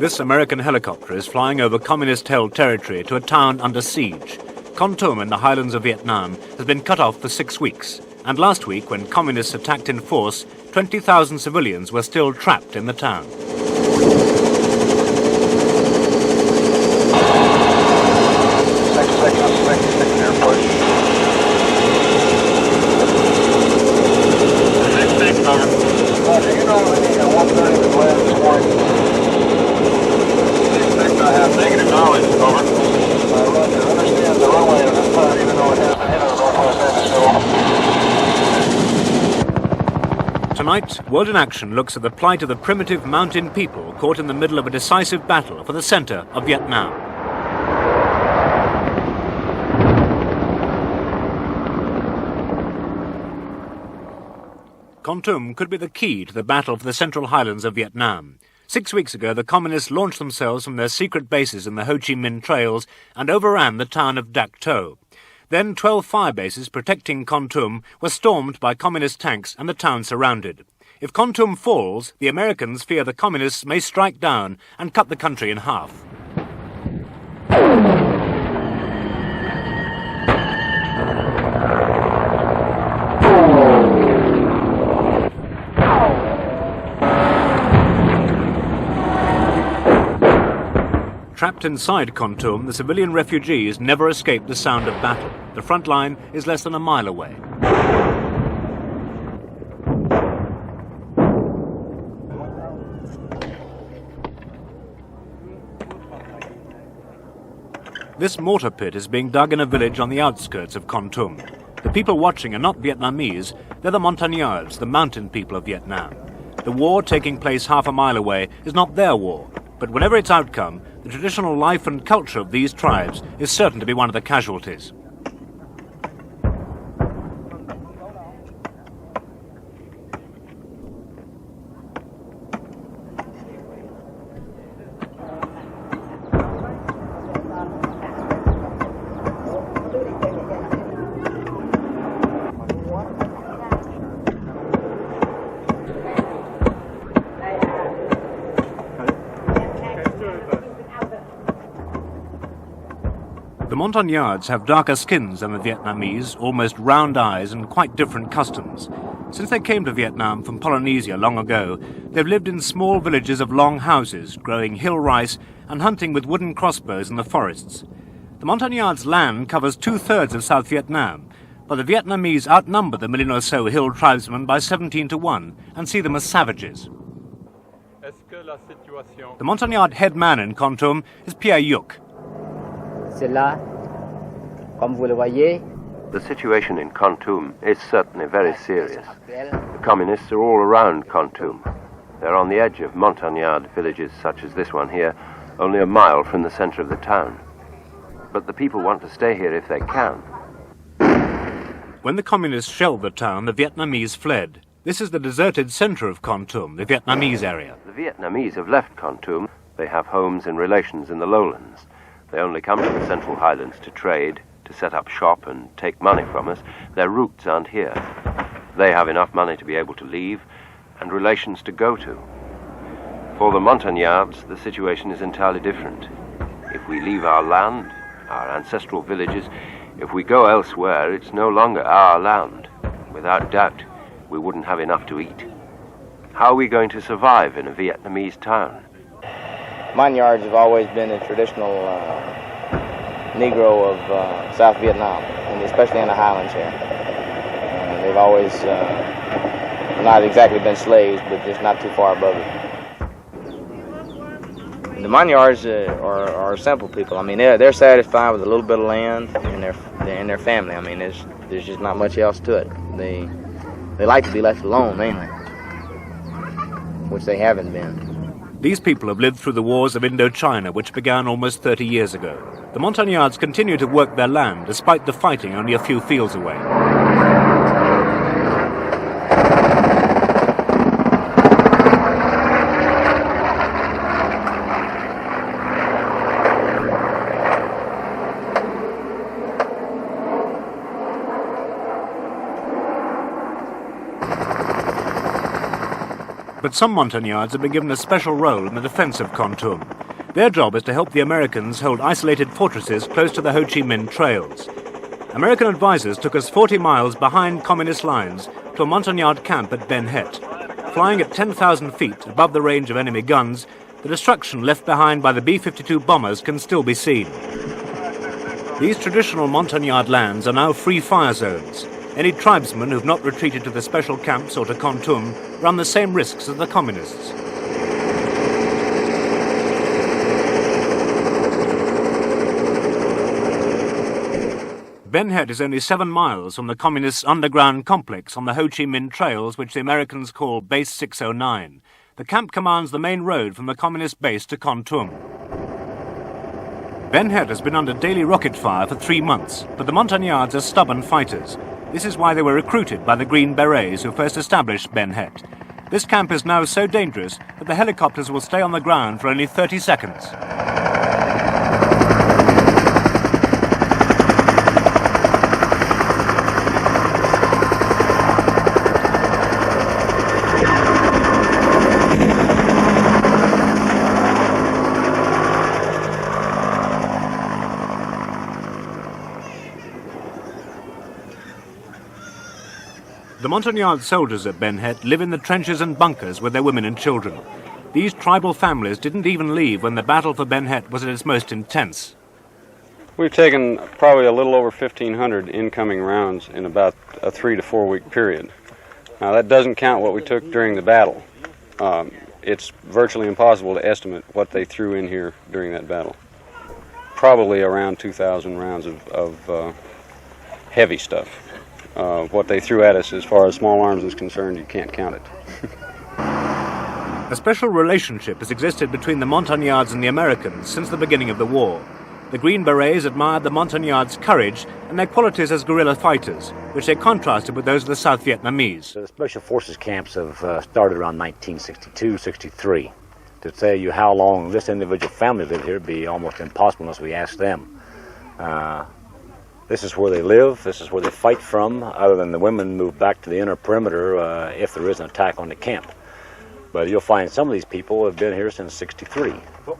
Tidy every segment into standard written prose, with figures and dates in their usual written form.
This American helicopter is flying over communist-held territory to a town under siege. Kontum in the highlands of Vietnam has been cut off for 6 weeks. And last week, when communists attacked in force, 20,000 civilians were still trapped in the town. Tonight, World in Action looks at the plight of the primitive mountain people caught in the middle of a decisive battle for the center of Vietnam. Kontum could be the key to the battle for the central highlands of Vietnam. 6 weeks ago, the communists launched themselves from their secret bases in the Ho Chi Minh trails and overran the town of Dak To. Then 12 fire bases protecting Kontum were stormed by communist tanks and the town surrounded. If Kontum falls, the Americans fear the communists may strike down and cut the country in half. Trapped inside Kontum, the civilian refugees never escape the sound of battle. The front line is less than a mile away. This mortar pit is being dug in a village on the outskirts of Kontum. The people watching are not Vietnamese, they're the Montagnards, the mountain people of Vietnam. The war taking place half a mile away is not their war, but whatever its outcome, the traditional life and culture of these tribes is certain to be one of the casualties. The Montagnards have darker skins than the Vietnamese, almost round eyes and quite different customs. Since they came to Vietnam from Polynesia long ago, they've lived in small villages of long houses, growing hill rice and hunting with wooden crossbows in the forests. The Montagnards' land covers 2/3 of South Vietnam, but the Vietnamese outnumber the million or so hill tribesmen by 17 to 1 and see them as savages. The Montagnard head man in Kontum is Pierre Yuk. The situation in Kontum is certainly very serious. The communists are all around Kontum. They're on the edge of Montagnard villages such as this one here, only a mile from the center of the town. But the people want to stay here if they can. When the communists shelled the town, the Vietnamese fled. This is the deserted center of Kontum, the Vietnamese area. The Vietnamese have left Kontum. They have homes and relations in the lowlands. They only come to the Central Highlands to trade, to set up shop and take money from us. Their roots aren't here. They have enough money to be able to leave and relations to go to. For the Montagnards, the situation is entirely different. If we leave our land, our ancestral villages, if we go elsewhere, it's no longer our land. Without doubt, we wouldn't have enough to eat. How are we going to survive in a Vietnamese town? Montagnards have always been a traditional Negro of South Vietnam, and especially in the highlands here. They've always not exactly been slaves, but just not too far above it. The Montagnards are simple people. I mean, they're satisfied with a little bit of land and their family. I mean, there's just not much else to it. They like to be left alone mainly, which they haven't been. These people have lived through the wars of Indochina, which began almost 30 years ago. The Montagnards continue to work their land, despite the fighting only a few fields away. But some Montagnards have been given a special role in the defense of Kontum. Their job is to help the Americans hold isolated fortresses close to the Ho Chi Minh trails. American advisors took us 40 miles behind communist lines to a Montagnard camp at Ben Het. Flying at 10,000 feet above the range of enemy guns, the destruction left behind by the B-52 bombers can still be seen. These traditional Montagnard lands are now free fire zones. Any tribesmen who've not retreated to the special camps or to Kontum run the same risks as the communists. Ben Het is only 7 miles from the communists' underground complex on the Ho Chi Minh trails, which the Americans call Base 609. The camp commands the main road from the communist base to Kontum. Ben Het has been under daily rocket fire for 3 months, but the Montagnards are stubborn fighters. This is why they were recruited by the Green Berets who first established Ben Het. This camp is now so dangerous that the helicopters will stay on the ground for only 30 seconds. The Montagnard soldiers at Ben Het live in the trenches and bunkers with their women and children. These tribal families didn't even leave when the battle for Ben Het was at its most intense. We've taken probably a little over 1,500 incoming rounds in about a 3 to 4 week period. Now that doesn't count what we took during the battle. It's virtually impossible to estimate what they threw in here during that battle. Probably around 2,000 rounds of heavy stuff. What they threw at us as far as small arms is concerned, you can't count it. A special relationship has existed between the Montagnards and the Americans since the beginning of the war. The Green Berets admired the Montagnards' courage and their qualities as guerrilla fighters, which they contrasted with those of the South Vietnamese. The Special Forces camps have started around 1962-63. To tell you how long this individual family lived here would be almost impossible unless we asked them. This is where they live, this is where they fight from, other than the women move back to the inner perimeter if there is an attack on the camp. But you'll find some of these people have been here since '63.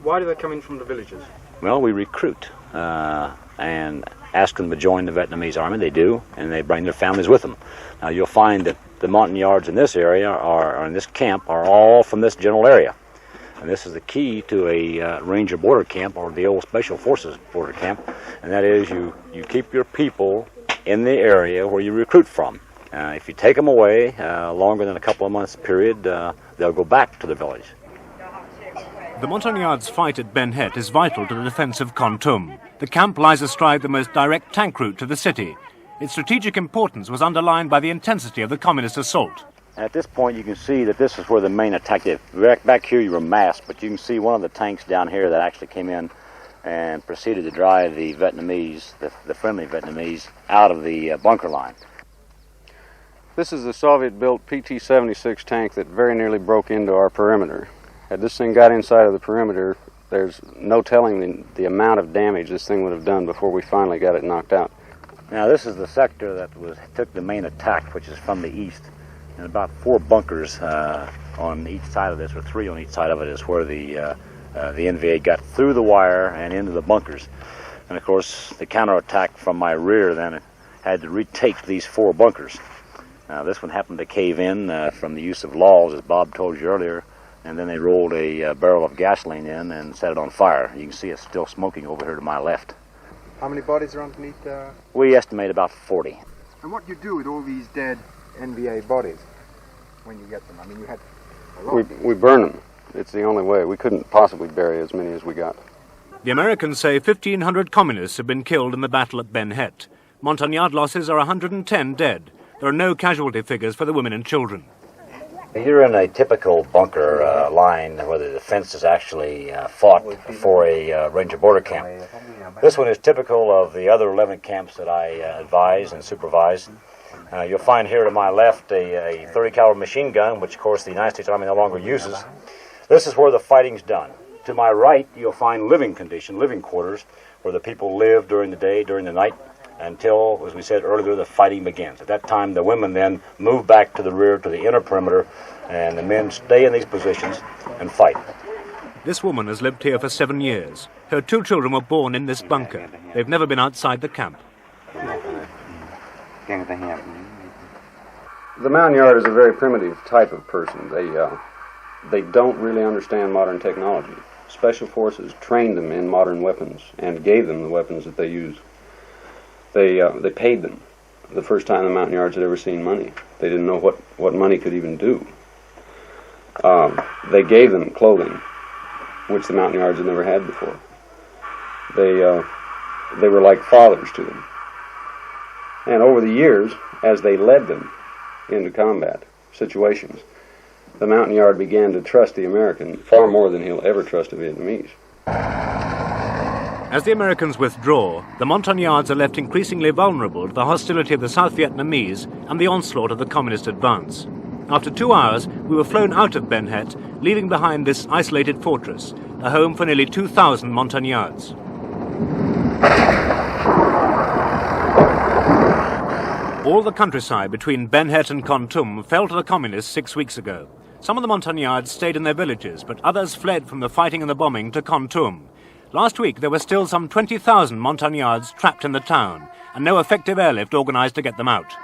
Why do they come in from the villages? Well, we recruit and ask them to join the Vietnamese army. They do, and they bring their families with them. Now you'll find that the Montagnards in this area, or in this camp, are all from this general area. And this is the key to a Ranger border camp, or the old Special Forces border camp, and that is you keep your people in the area where you recruit from. If you take them away longer than a couple of months period, they'll go back to the village. The Montagnards' fight at Ben Het is vital to the defense of Kontum. The camp lies astride the most direct tank route to the city. Its strategic importance was underlined by the intensity of the communist assault. At this point, you can see that this is where the main attack is. Back here, you were massed, but you can see one of the tanks down here that actually came in and proceeded to drive the Vietnamese, the friendly Vietnamese, out of the bunker line. This is the Soviet-built PT-76 tank that very nearly broke into our perimeter. Had this thing got inside of the perimeter, there's no telling the amount of damage this thing would have done before we finally got it knocked out. Now, this is the sector that took the main attack, which is from the east. And about 4 bunkers on each side of this, or 3 on each side of it, is where the NVA got through the wire and into the bunkers. And of course, the counterattack from my rear then had to retake these 4 bunkers. Now, this one happened to cave in from the use of laws, as Bob told you earlier, and then they rolled a barrel of gasoline in and set it on fire. You can see it's still smoking over here to my left. How many bodies are underneath? We estimate about 40. And what do you do with all these dead NVA bodies when you get them? I mean, you had a lot. We burn them. It's the only way. We couldn't possibly bury as many as we got. The Americans say 1,500 communists have been killed in the battle at Ben Het. Montagnard losses are 110 dead. There are no casualty figures for the women and children. You're in a typical bunker line where the defense is actually fought for a Ranger border camp. This one is typical of the other 11 camps that I advise and supervise. You'll find here to my left a 30 caliber machine gun, which of course the United States Army no longer uses. This is where the fighting's done. To my right, you'll find living quarters, where the people live during the day, during the night. until, as we said earlier, the fighting begins. At that time, the women then move back to the rear, to the inner perimeter, and the men stay in these positions and fight. This woman has lived here for 7 years. Her 2 children were born in this bunker. They've never been outside the camp. The mountain yard is a very primitive type of person. They don't really understand modern technology. Special forces trained them in modern weapons and gave them the weapons that they use. They paid them the first time the mountain yards had ever seen money. They didn't know what money could even do. They gave them clothing, which the mountain yards had never had before. They were like fathers to them. And over the years, as they led them into combat situations, the mountain yard began to trust the American far more than he'll ever trust a Vietnamese. As the Americans withdraw, the Montagnards are left increasingly vulnerable to the hostility of the South Vietnamese and the onslaught of the communist advance. After 2 hours, we were flown out of Ben Het, leaving behind this isolated fortress, a home for nearly 2,000 Montagnards. All the countryside between Ben Het and Kontum fell to the communists 6 weeks ago. Some of the Montagnards stayed in their villages, but others fled from the fighting and the bombing to Kontum. Last week, there were still some 20,000 Montagnards trapped in the town, and no effective airlift organized to get them out.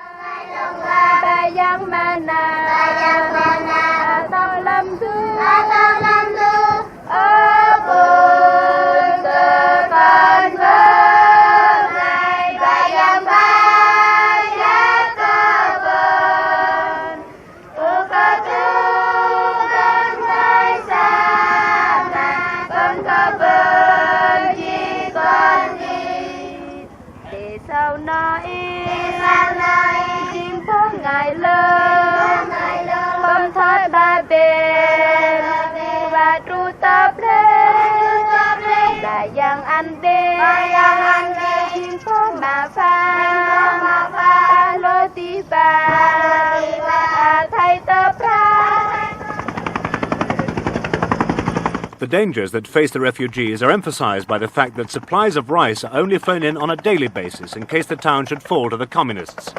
The dangers that face the refugees are emphasized by the fact that supplies of rice are only flown in on a daily basis in case the town should fall to the communists.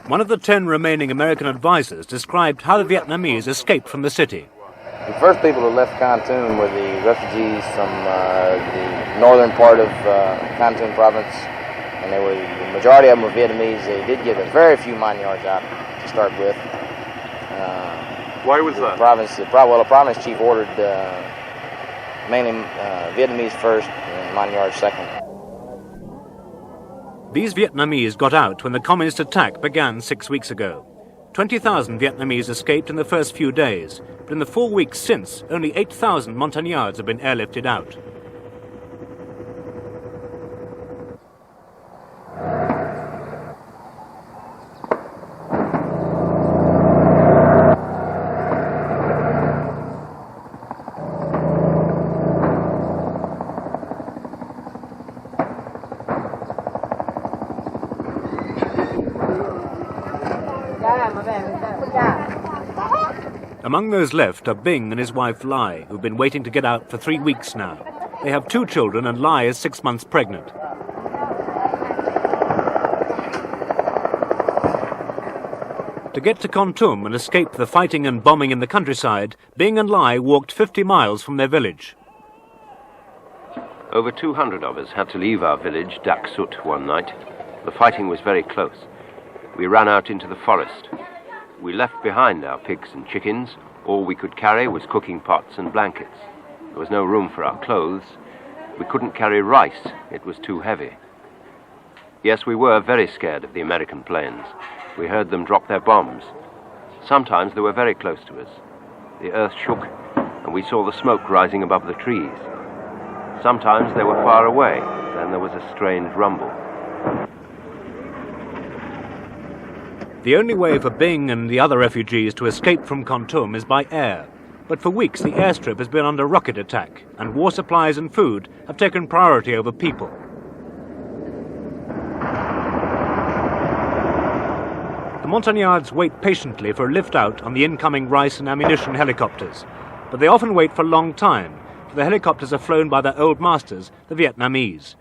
One of the 10 remaining American advisors described how the Vietnamese escaped from the city. The first people who left Kontum were the refugees from the northern part of Kontum province, and the majority of them were Vietnamese. They did get a very few mine yards out to start with. Why was that? The province chief ordered mainly Vietnamese first and mine yards second. These Vietnamese got out when the communist attack began 6 weeks ago. 20,000 Vietnamese escaped in the first few days, but in the 4 weeks since, only 8,000 Montagnards have been airlifted out. Among those left are Bing and his wife Lai, who've been waiting to get out for 3 weeks now. They have 2 children and Lai is 6 months pregnant. To get to Kontum and escape the fighting and bombing in the countryside, Bing and Lai walked 50 miles from their village. Over 200 of us had to leave our village, Dak Sut, one night. The fighting was very close. We ran out into the forest. We left behind our pigs and chickens. All we could carry was cooking pots and blankets. There was no room for our clothes. We couldn't carry rice. It was too heavy. Yes, we were very scared of the American planes. We heard them drop their bombs. Sometimes they were very close to us. The earth shook, and we saw the smoke rising above the trees. Sometimes they were far away. Then there was a strange rumble. The only way for Bing and the other refugees to escape from Kontum is by air. But for weeks the airstrip has been under rocket attack, and war supplies and food have taken priority over people. The Montagnards wait patiently for a lift out on the incoming rice and ammunition helicopters. but they often wait for a long time, for the helicopters are flown by their old masters, the Vietnamese.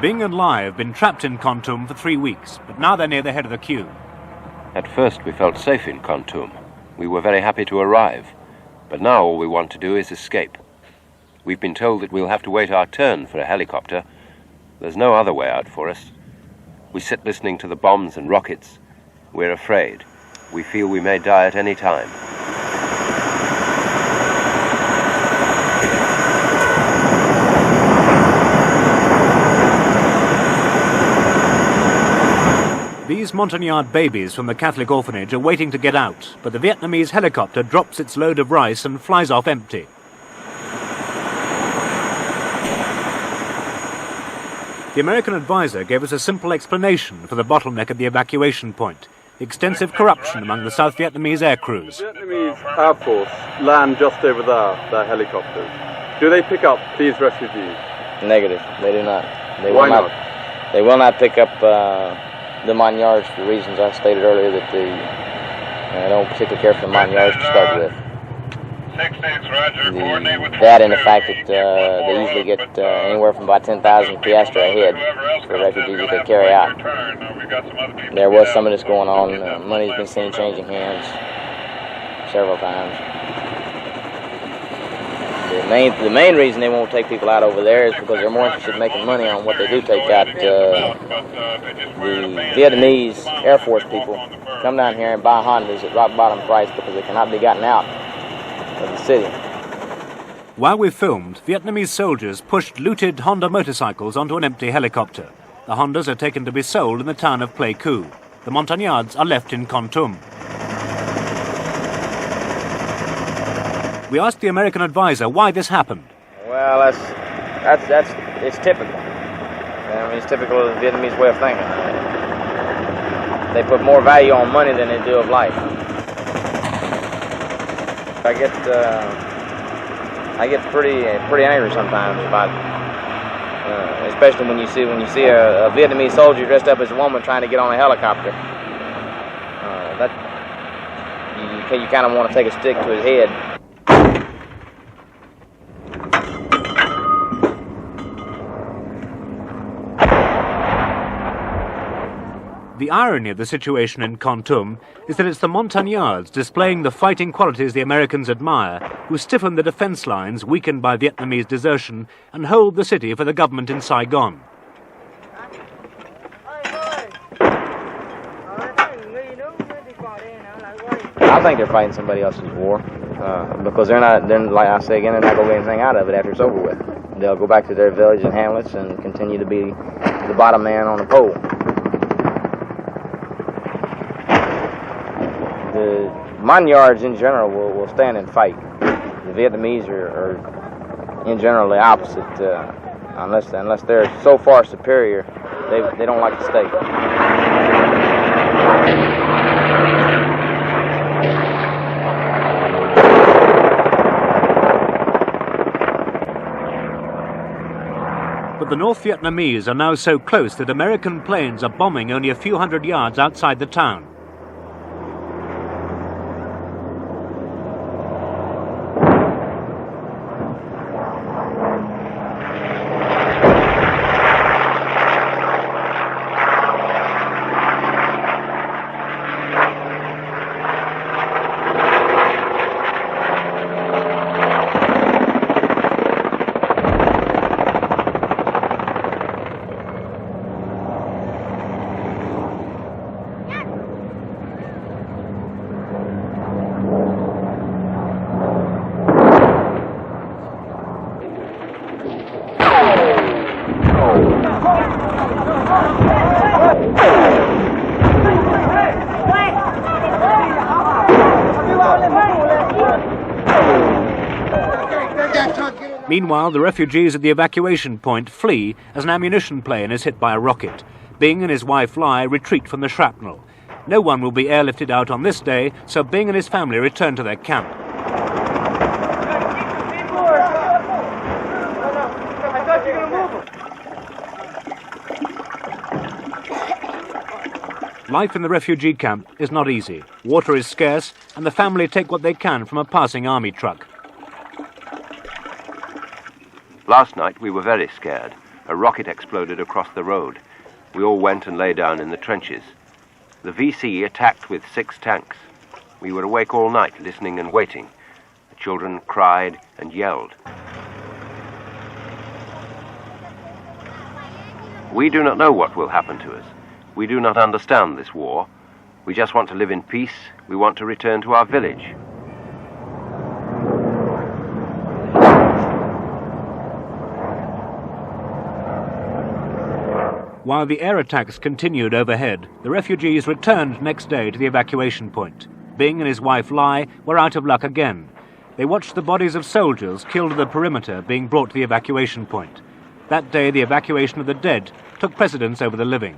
Bing and Lai have been trapped in Kontum for 3 weeks, but now they're near the head of the queue. At first we felt safe in Kontum. We were very happy to arrive. But now all we want to do is escape. We've been told that we'll have to wait our turn for a helicopter. There's no other way out for us. We sit listening to the bombs and rockets. We're afraid. We feel we may die at any time. These Montagnard babies from the Catholic orphanage are waiting to get out, but the Vietnamese helicopter drops its load of rice and flies off empty. The American advisor gave us a simple explanation for the bottleneck at the evacuation point: extensive corruption among the South Vietnamese air crews. Vietnamese Air Force land just over there, their helicopters. Do they pick up these refugees? Negative. They do not. Why not? They will not pick up the Montagnards for the reasons I stated earlier, that they don't particularly care for the Montagnards to start with. That and the fact that they usually get anywhere from about 10,000 piastres a head for refugees that they carry out. There was some of this going on. Money's been seen changing hands several times. The main reason they won't take people out over there is because they're more interested in making money on what they do take out. The Vietnamese Air Force people come down here and buy Hondas at rock bottom price because they cannot be gotten out of the city. While we filmed, Vietnamese soldiers pushed looted Honda motorcycles onto an empty helicopter. The Hondas are taken to be sold in the town of Pleiku. The Montagnards are left in Kontum. We asked the American advisor why this happened. Well, it's typical. I mean, it's typical of the Vietnamese way of thinking. They put more value on money than they do of life. I get pretty angry sometimes about, especially when you see a Vietnamese soldier dressed up as a woman trying to get on a helicopter. You kind of want to take a stick to his head. The irony of the situation in Kontum is that it's the Montagnards displaying the fighting qualities the Americans admire who stiffen the defense lines weakened by Vietnamese desertion and hold the city for the government in Saigon. I think they're fighting somebody else's war because they're like I say again, they're not going to get anything out of it after it's over with. They'll go back to their village and hamlets and continue to be the bottom man on the pole. The Montagnards in general will stand and fight. The Vietnamese are in general the opposite. Unless they're so far superior, they don't like to stay. But the North Vietnamese are now so close that American planes are bombing only a few hundred yards outside the town. Meanwhile, the refugees at the evacuation point flee as an ammunition plane is hit by a rocket. Bing and his wife Lai retreat from the shrapnel. No one will be airlifted out on this day, so Bing and his family return to their camp. Life in the refugee camp is not easy. Water is scarce, and the family take what they can from a passing army truck. Last night we were very scared. A rocket exploded across the road. We all went and lay down in the trenches. The VC attacked with 6 tanks. We were awake all night, listening and waiting. The children cried and yelled. We do not know what will happen to us. We do not understand this war. We just want to live in peace. We want to return to our village. While the air attacks continued overhead, the refugees returned next day to the evacuation point. Bing and his wife Lai were out of luck again. They watched the bodies of soldiers killed at the perimeter being brought to the evacuation point. That day, the evacuation of the dead took precedence over the living.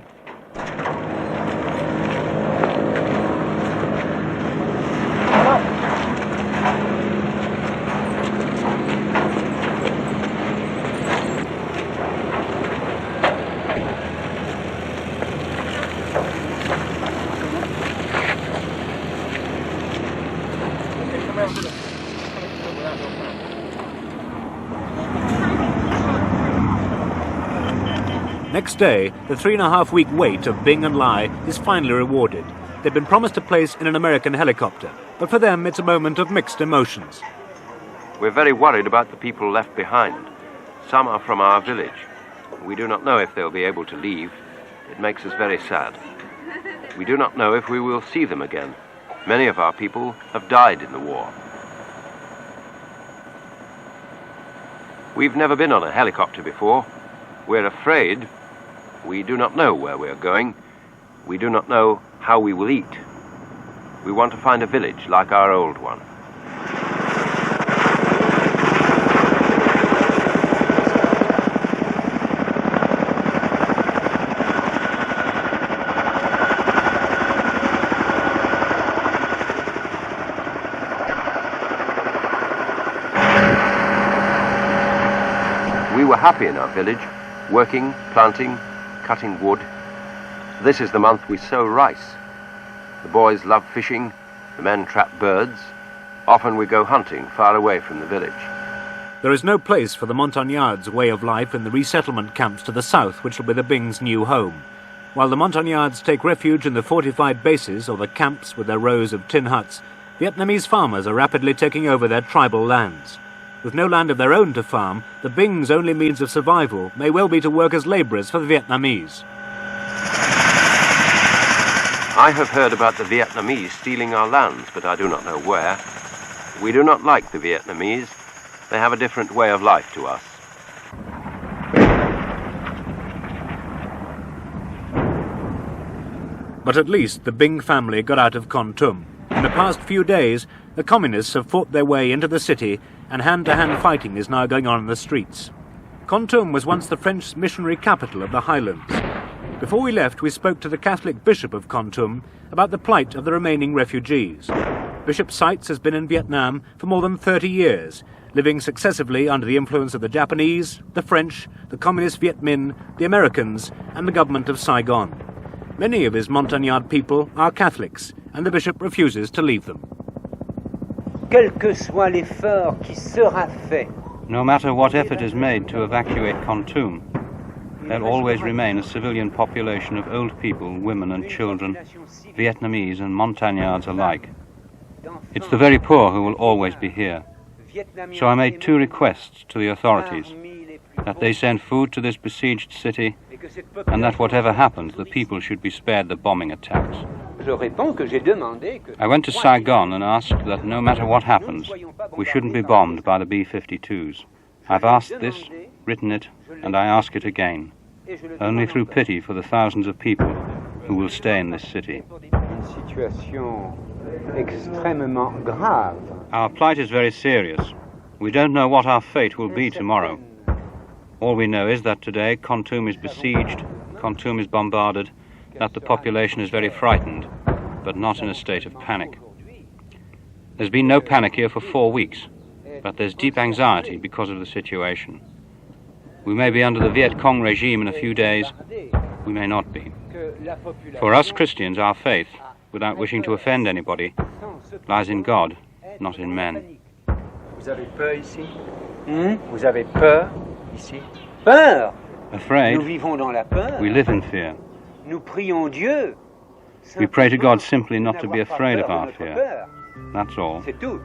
Next day, the 3.5-week wait of Bing and Lai is finally rewarded. They've been promised a place in an American helicopter, but for them it's a moment of mixed emotions. We're very worried about the people left behind. Some are from our village. We do not know if they'll be able to leave. It makes us very sad. We do not know if we will see them again. Many of our people have died in the war. We've never been on a helicopter before. We're afraid. We do not know where we're going. We do not know how we will eat. We want to find a village like our old one. We were happy in our village, working, planting, cutting wood. This is the month we sow rice. The boys love fishing, the men trap birds. Often we go hunting far away from the village. There is no place for the Montagnards' way of life in the resettlement camps to the south, which will be the Bing's new home. While the Montagnards take refuge in the fortified bases or the camps with their rows of tin huts, Vietnamese farmers are rapidly taking over their tribal lands. With no land of their own to farm, the Bing's only means of survival may well be to work as labourers for the Vietnamese. I have heard about the Vietnamese stealing our lands, but I do not know where. We do not like the Vietnamese. They have a different way of life to us. But at least the Bing family got out of Kontum. In the past few days, the communists have fought their way into the city, and hand-to-hand fighting is now going on in the streets. Kontum was once the French missionary capital of the highlands. Before we left, we spoke to the Catholic Bishop of Kontum about the plight of the remaining refugees. Bishop Seitz has been in Vietnam for more than 30 years, living successively under the influence of the Japanese, the French, the Communist Viet Minh, the Americans, and the government of Saigon. Many of his Montagnard people are Catholics, and the bishop refuses to leave them. Quel que soit l'effort qui sera fait. No matter what effort is made to evacuate Kontum, there'll always remain a civilian population of old people, women and children, Vietnamese and Montagnards alike. It's the very poor who will always be here. So I made 2 requests to the authorities, that they send food to this besieged city, and that whatever happens, the people should be spared the bombing attacks. I went to Saigon and asked that no matter what happens, we shouldn't be bombed by the B-52s. I've asked this, written it, and I ask it again, only through pity for the thousands of people who will stay in this city. Our plight is very serious. We don't know what our fate will be tomorrow. All we know is that today Kontum is besieged, Kontum is bombarded, that the population is very frightened, but not in a state of panic. There's been no panic here for 4 weeks, but there's deep anxiety because of the situation. We may be under the Viet Cong regime in a few days, we may not be. For us Christians, our faith, without wishing to offend anybody, lies in God, not in men. Vous avez peur ici? Vous avez peur ici? Peur! Afraid? Nous vivons dans la peur. We live in fear. Nous prions Dieu. We pray to God simply not to be afraid of our fear. That's all. C'est tout.